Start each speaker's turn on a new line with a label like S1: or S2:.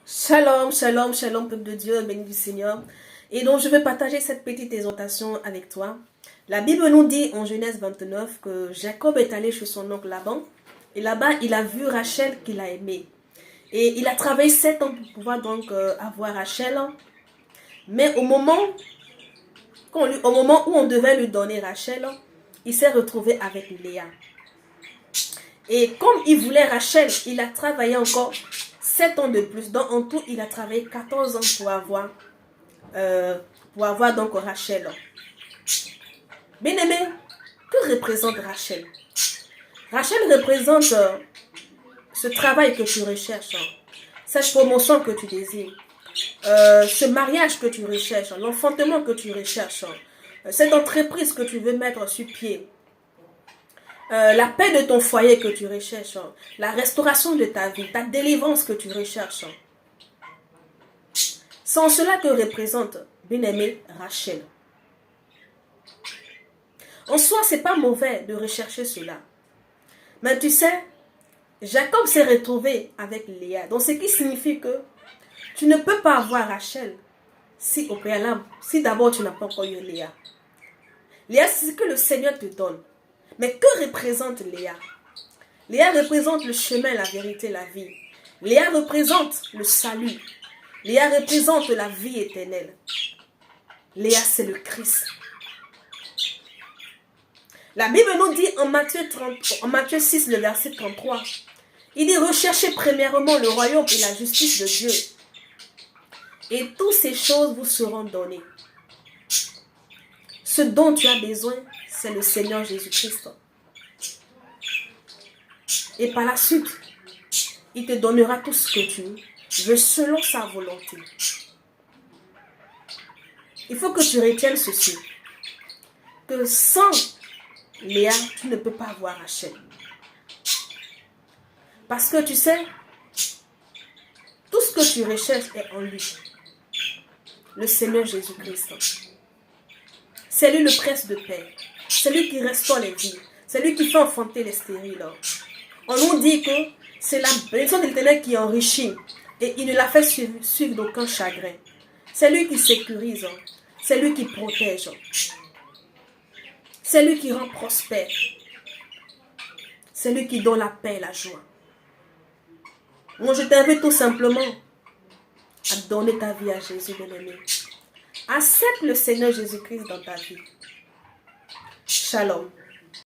S1: Shalom, shalom, shalom, peuple de Dieu, béni du Seigneur. Et donc, je vais partager cette petite exhortation avec toi. La Bible nous dit en Genèse 29 que Jacob est allé chez son oncle Laban. Et là-bas, il a vu Rachel qu'il a aimée. Et il a travaillé 7 ans pour pouvoir donc avoir Rachel. Mais au moment où on devait lui donner Rachel, il s'est retrouvé avec Léa. Et comme il voulait Rachel, il a travaillé encore 7 ans de plus. Donc en tout, il a travaillé 14 ans pour avoir donc Rachel. Bien aimé, que représente Rachel? Rachel représente ce travail que tu recherches, cette promotion que tu désires, ce mariage que tu recherches, l'enfantement que tu recherches, cette entreprise que tu veux mettre sur pied. La paix de ton foyer que tu recherches, la restauration de ta vie, ta délivrance que tu recherches. C'est en cela que représente, bien-aimé, Rachel. En soi, ce n'est pas mauvais de rechercher cela. Mais tu sais, Jacob s'est retrouvé avec Léa. Donc, ce qui signifie que tu ne peux pas avoir Rachel si au préalable, si d'abord tu n'as pas encore eu Léa. Léa, c'est ce que le Seigneur te donne. Mais que représente Léa? Léa représente le chemin, la vérité, la vie. Léa représente le salut. Léa représente la vie éternelle. Léa, c'est le Christ. La Bible nous dit en Matthieu 6, le verset 33, il dit: recherchez premièrement le royaume et la justice de Dieu. Et toutes ces choses vous seront données. Ce dont tu as besoin, c'est le Seigneur Jésus-Christ. Et par la suite, il te donnera tout ce que tu veux selon sa volonté. Il faut que tu retiennes ceci. Que sans Léa, tu ne peux pas avoir Rachel. Parce que tu sais, tout ce que tu recherches est en lui. Le Seigneur Jésus-Christ. C'est lui le prince de paix. C'est lui qui restaure les vies. C'est lui qui fait enfanter les stériles. On nous dit que c'est la bénédiction de l'Éternel qui enrichit. Et il ne l'a fait suivre d'aucun chagrin. C'est lui qui sécurise. C'est lui qui protège. C'est lui qui rend prospère. C'est lui qui donne la paix et la joie. Moi, je t'invite tout simplement à donner ta vie à Jésus, bien-aimé. Accepte le Seigneur Jésus-Christ dans ta vie. Shalom.